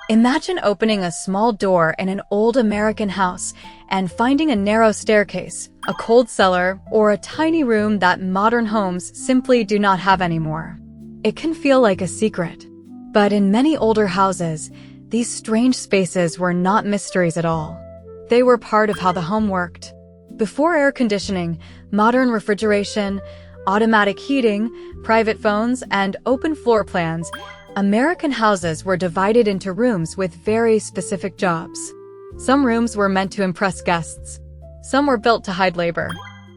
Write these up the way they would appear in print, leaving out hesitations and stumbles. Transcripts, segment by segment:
Imagine opening a small door in an old American house and finding a narrow staircase, a cold cellar, or a tiny room that modern homes simply do not have anymore. It can feel like a secret. But in many older houses, these strange spaces were not mysteries at all. They were part of how the home worked. Before air conditioning, modern refrigeration, automatic heating, private phones, and open floor plans, American houses were divided into rooms with very specific jobs. Some rooms were meant to impress guests. Some were built to hide labor.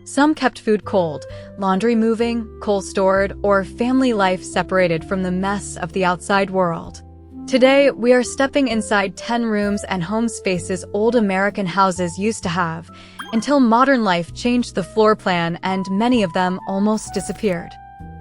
Some kept food cold, laundry moving, coal stored, or family life separated from the mess of the outside world. Today, we are stepping inside 10 rooms and home spaces old American houses used to have, until modern life changed the floor plan and many of them almost disappeared.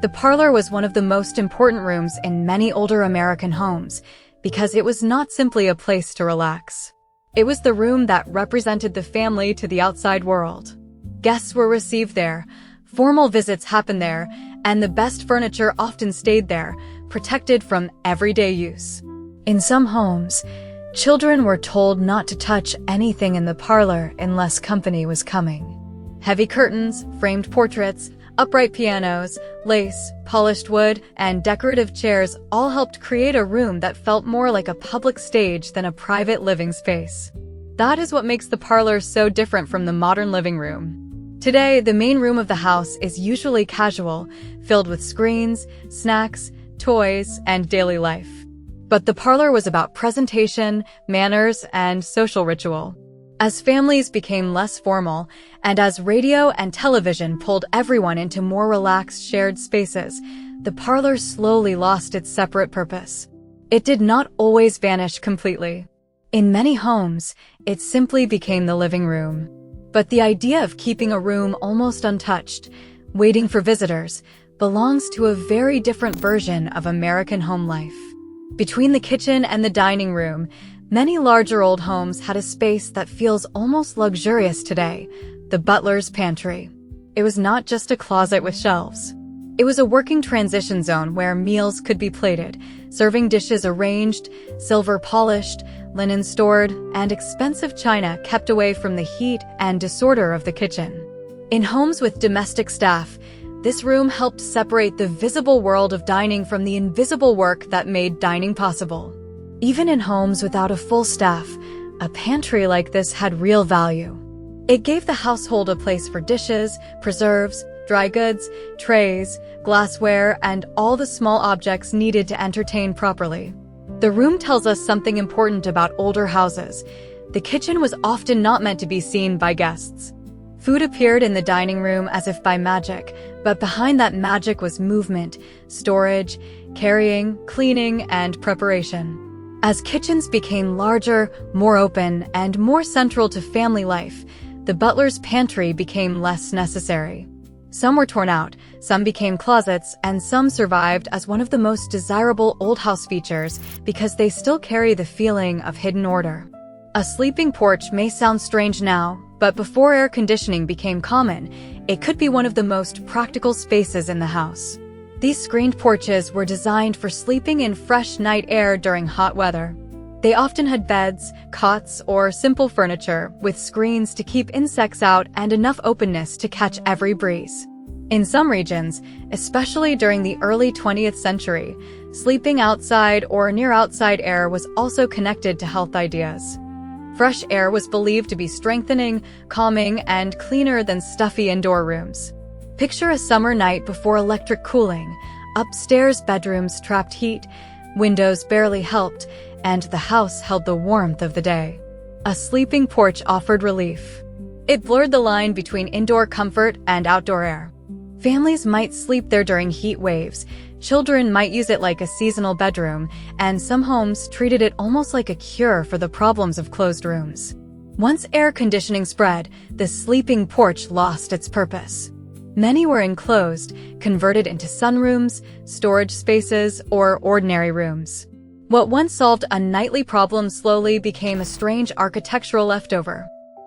The parlor was one of the most important rooms in many older American homes because it was not simply a place to relax. It was the room that represented the family to the outside world. Guests were received there, formal visits happened there, and the best furniture often stayed there, protected from everyday use. In some homes, children were told not to touch anything in the parlor unless company was coming. Heavy curtains, framed portraits, upright pianos, lace, polished wood, and decorative chairs all helped create a room that felt more like a public stage than a private living space. That is what makes the parlor so different from the modern living room. Today, the main room of the house is usually casual, filled with screens, snacks, toys, and daily life. But the parlor was about presentation, manners, and social ritual. As families became less formal, and as radio and television pulled everyone into more relaxed shared spaces, the parlor slowly lost its separate purpose. It did not always vanish completely. In many homes, it simply became the living room. But the idea of keeping a room almost untouched, waiting for visitors, belongs to a very different version of American home life. Between the kitchen and the dining room, many larger old homes had a space that feels almost luxurious today, the Butler's Pantry. It was not just a closet with shelves. It was a working transition zone where meals could be plated, serving dishes arranged, silver polished, linen stored, and expensive china kept away from the heat and disorder of the kitchen. In homes with domestic staff, this room helped separate the visible world of dining from the invisible work that made dining possible. Even in homes without a full staff, a pantry like this had real value. It gave the household a place for dishes, preserves, dry goods, trays, glassware, and all the small objects needed to entertain properly. The room tells us something important about older houses. The kitchen was often not meant to be seen by guests. Food appeared in the dining room as if by magic, but behind that magic was movement, storage, carrying, cleaning, and preparation. As kitchens became larger, more open, and more central to family life, the butler's pantry became less necessary. Some were torn out, some became closets, and some survived as one of the most desirable old house features because they still carry the feeling of hidden order. A sleeping porch may sound strange now, but before air conditioning became common, it could be one of the most practical spaces in the house. These screened porches were designed for sleeping in fresh night air during hot weather. They often had beds, cots, or simple furniture with screens to keep insects out and enough openness to catch every breeze. In some regions, especially during the early 20th century, sleeping outside or near outside air was also connected to health ideas. Fresh air was believed to be strengthening, calming, and cleaner than stuffy indoor rooms. Picture a summer night before electric cooling. Upstairs bedrooms trapped heat, windows barely helped, and the house held the warmth of the day. A sleeping porch offered relief. It blurred the line between indoor comfort and outdoor air. Families might sleep there during heat waves, children might use it like a seasonal bedroom, and some homes treated it almost like a cure for the problems of closed rooms. Once air conditioning spread, the sleeping porch lost its purpose. Many were enclosed, converted into sunrooms, storage spaces, or ordinary rooms. What once solved a nightly problem slowly became a strange architectural leftover.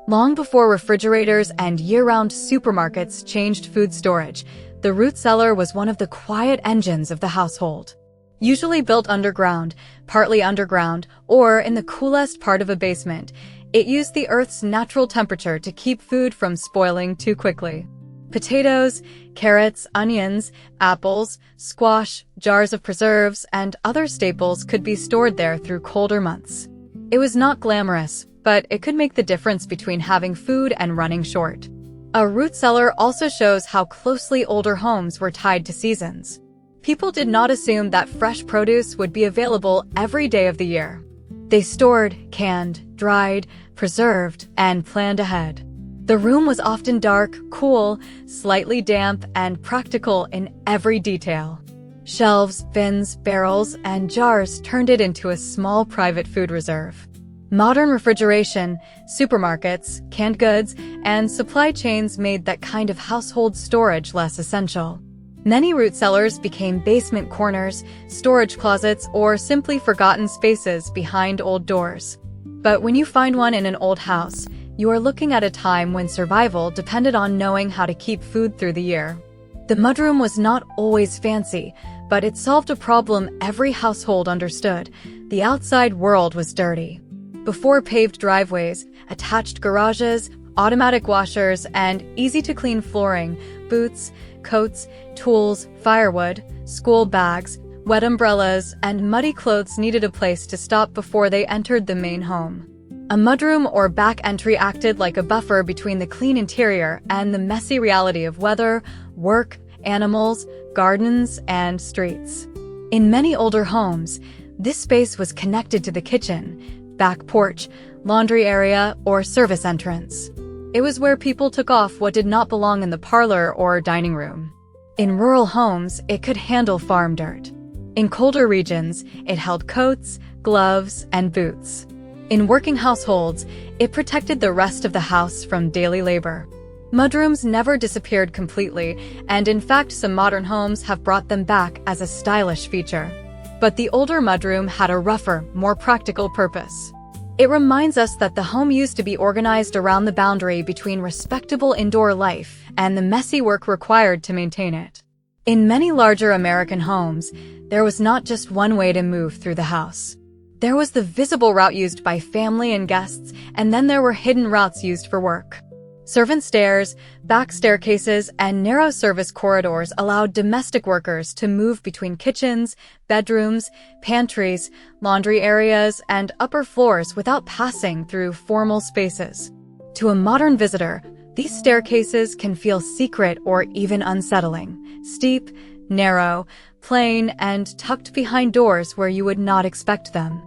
Long before refrigerators and year-round supermarkets changed food storage, the root cellar was one of the quiet engines of the household. Usually built underground, partly underground, or in the coolest part of a basement, it used the Earth's natural temperature to keep food from spoiling too quickly. Potatoes, carrots, onions, apples, squash, jars of preserves, and other staples could be stored there through colder months. It was not glamorous, but it could make the difference between having food and running short. A root cellar also shows how closely older homes were tied to seasons. People did not assume that fresh produce would be available every day of the year. They stored, canned, dried, preserved, and planned ahead. The room was often dark, cool, slightly damp, and practical in every detail. Shelves, bins, barrels, and jars turned it into a small private food reserve. Modern refrigeration, supermarkets, canned goods, and supply chains made that kind of household storage less essential. Many root cellars became basement corners, storage closets, or simply forgotten spaces behind old doors. But when you find one in an old house, you are looking at a time when survival depended on knowing how to keep food through the year. The mudroom was not always fancy, but it solved a problem every household understood. The outside world was dirty. Before paved driveways, attached garages, automatic washers, and easy-to-clean flooring, boots, coats, tools, firewood, school bags, wet umbrellas, and muddy clothes needed a place to stop before they entered the main home. A mudroom or back entry acted like a buffer between the clean interior and the messy reality of weather, work, animals, gardens, and streets. In many older homes, this space was connected to the kitchen, back porch, laundry area, or service entrance. It was where people took off what did not belong in the parlor or dining room. In rural homes, it could handle farm dirt. In colder regions, it held coats, gloves, and boots. In working households, it protected the rest of the house from daily labor. Mudrooms never disappeared completely, and in fact some modern homes have brought them back as a stylish feature. But the older mudroom had a rougher, more practical purpose. It reminds us that the home used to be organized around the boundary between respectable indoor life and the messy work required to maintain it. In many larger American homes, there was not just one way to move through the house. There was the visible route used by family and guests, and then there were hidden routes used for work. Servant stairs, back staircases, and narrow service corridors allowed domestic workers to move between kitchens, bedrooms, pantries, laundry areas, and upper floors without passing through formal spaces. To a modern visitor, these staircases can feel secret or even unsettling, steep, narrow, plain, and tucked behind doors where you would not expect them.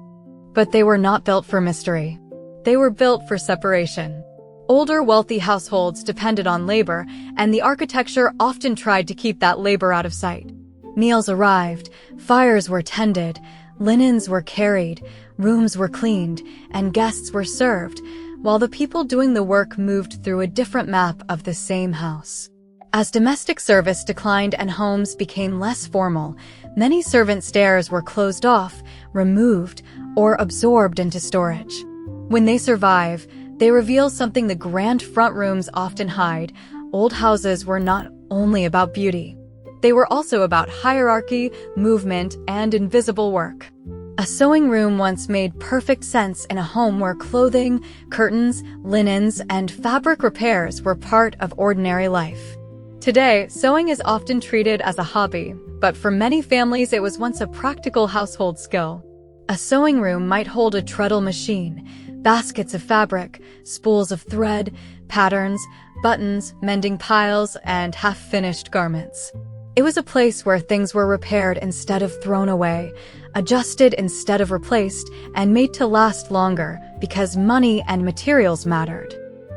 But they were not built for mystery. They were built for separation. Older, wealthy households depended on labor, and the architecture often tried to keep that labor out of sight. Meals arrived, fires were tended, linens were carried, rooms were cleaned, and guests were served, while the people doing the work moved through a different map of the same house. As domestic service declined and homes became less formal, many servant stairs were closed off, removed, or absorbed into storage. When they survive, they reveal something the grand front rooms often hide. Old houses were not only about beauty. They were also about hierarchy, movement, and invisible work. A sewing room once made perfect sense in a home where clothing, curtains, linens, and fabric repairs were part of ordinary life. Today, sewing is often treated as a hobby, but for many families it was once a practical household skill. A sewing room might hold a treadle machine, baskets of fabric, spools of thread, patterns, buttons, mending piles, and half-finished garments. It was a place where things were repaired instead of thrown away, adjusted instead of replaced, and made to last longer because money and materials mattered.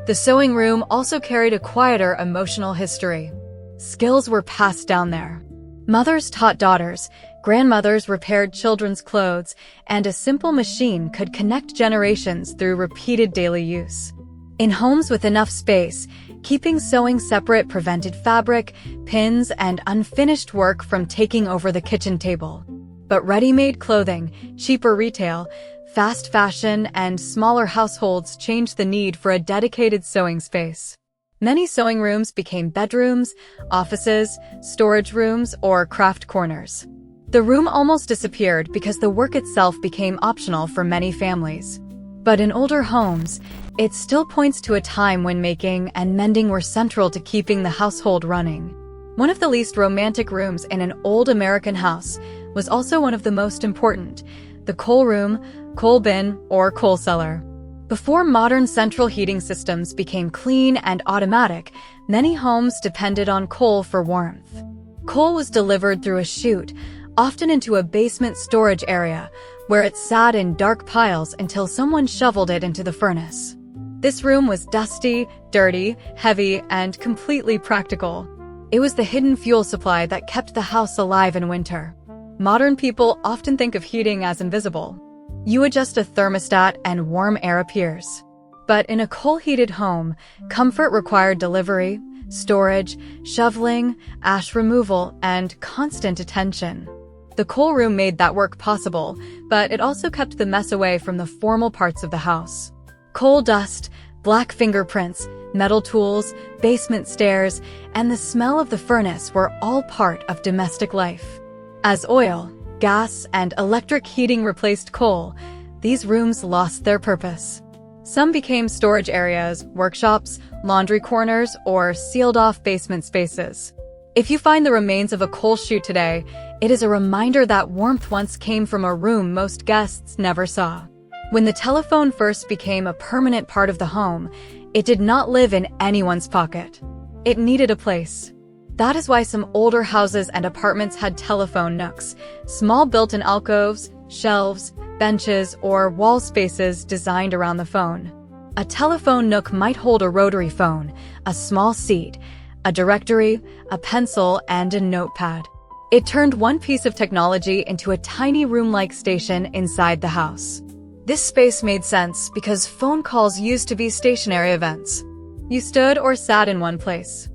The sewing room also carried a quieter emotional history. Skills were passed down there. Mothers taught daughters, grandmothers repaired children's clothes, and a simple machine could connect generations through repeated daily use. In homes with enough space, keeping sewing separate prevented fabric, pins, and unfinished work from taking over the kitchen table. But ready-made clothing, cheaper retail, fast fashion, and smaller households changed the need for a dedicated sewing space. Many sewing rooms became bedrooms, offices, storage rooms, or craft corners. The room almost disappeared because the work itself became optional for many families. But in older homes, it still points to a time when making and mending were central to keeping the household running. One of the least romantic rooms in an old American house was also one of the most important: the coal room, coal bin, or coal cellar. Before modern central heating systems became clean and automatic, many homes depended on coal for warmth. Coal was delivered through a chute, often into a basement storage area, where it sat in dark piles until someone shoveled it into the furnace. This room was dusty, dirty, heavy, and completely practical. It was the hidden fuel supply that kept the house alive in winter. Modern people often think of heating as invisible. You adjust a thermostat and warm air appears. But in a coal-heated home, comfort required delivery, storage, shoveling, ash removal, and constant attention. The coal room made that work possible, but it also kept the mess away from the formal parts of the house. Coal dust, black fingerprints, metal tools, basement stairs, and the smell of the furnace were all part of domestic life. As oil, gas, and electric heating replaced coal, these rooms lost their purpose. Some became storage areas, workshops, laundry corners, or sealed-off basement spaces. If you find the remains of a coal chute today, it is a reminder that warmth once came from a room most guests never saw. When the telephone first became a permanent part of the home, it did not live in anyone's pocket. It needed a place. That is why some older houses and apartments had telephone nooks, small built-in alcoves, shelves, benches, or wall spaces designed around the phone. A telephone nook might hold a rotary phone, a small seat, a directory, a pencil, and a notepad. It turned one piece of technology into a tiny room-like station inside the house. This space made sense because phone calls used to be stationary events. You stood or sat in one place.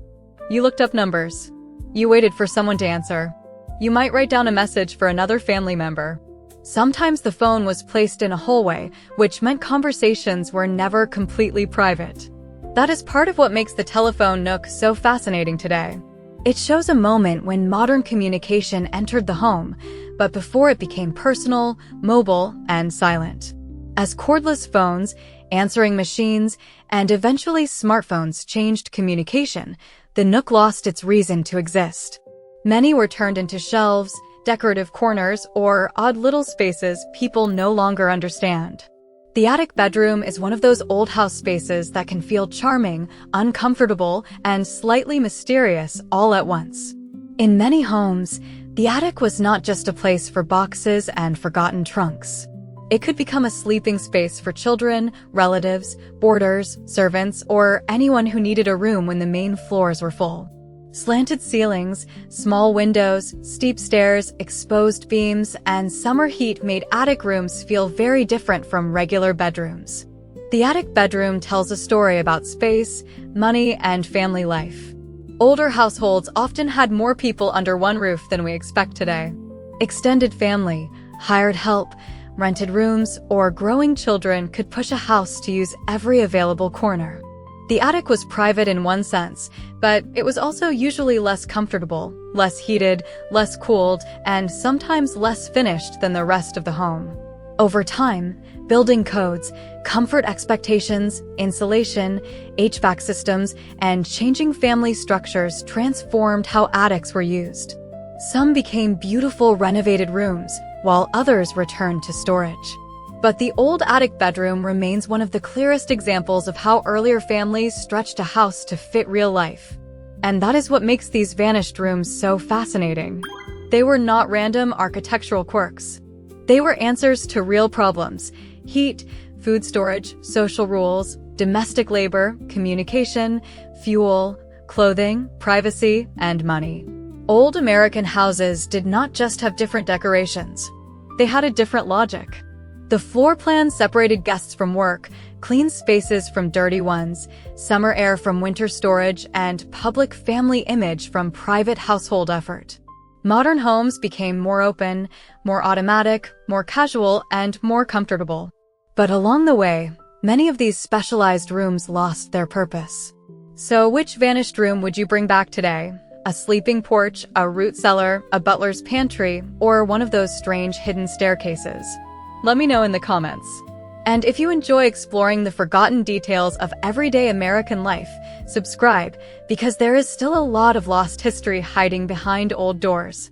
You looked up numbers. You waited for someone to answer. You might write down a message for another family member. Sometimes the phone was placed in a hallway, which meant conversations were never completely private. That is part of what makes the telephone nook so fascinating today. It shows a moment when modern communication entered the home, but before it became personal, mobile, and silent. As cordless phones, answering machines, and eventually smartphones changed communication, the nook lost its reason to exist. Many were turned into shelves, decorative corners, or odd little spaces people no longer understand. The attic bedroom is one of those old house spaces that can feel charming, uncomfortable, and slightly mysterious all at once. In many homes, the attic was not just a place for boxes and forgotten trunks. It could become a sleeping space for children, relatives, boarders, servants, or anyone who needed a room when the main floors were full. Slanted ceilings, small windows, steep stairs, exposed beams, and summer heat made attic rooms feel very different from regular bedrooms. The attic bedroom tells a story about space, money, and family life. Older households often had more people under one roof than we expect today. Extended family, hired help, rented rooms, or growing children could push a house to use every available corner. The attic was private in one sense, but it was also usually less comfortable, less heated, less cooled, and sometimes less finished than the rest of the home. Over time, building codes, comfort expectations, insulation, HVAC systems, and changing family structures transformed how attics were used. Some became beautiful renovated rooms, while others returned to storage. But the old attic bedroom remains one of the clearest examples of how earlier families stretched a house to fit real life. And that is what makes these vanished rooms so fascinating. They were not random architectural quirks. They were answers to real problems: heat, food storage, social rules, domestic labor, communication, fuel, clothing, privacy, and money. Old American houses did not just have different decorations. They had a different logic. The floor plan separated guests from work, clean spaces from dirty ones, summer air from winter storage, and public family image from private household effort. Modern homes became more open, more automatic, more casual, and more comfortable. But along the way, many of these specialized rooms lost their purpose. So which vanished room would you bring back today? A sleeping porch, a root cellar, a butler's pantry, or one of those strange hidden staircases? Let me know in the comments. And if you enjoy exploring the forgotten details of everyday American life, subscribe, because there is still a lot of lost history hiding behind old doors.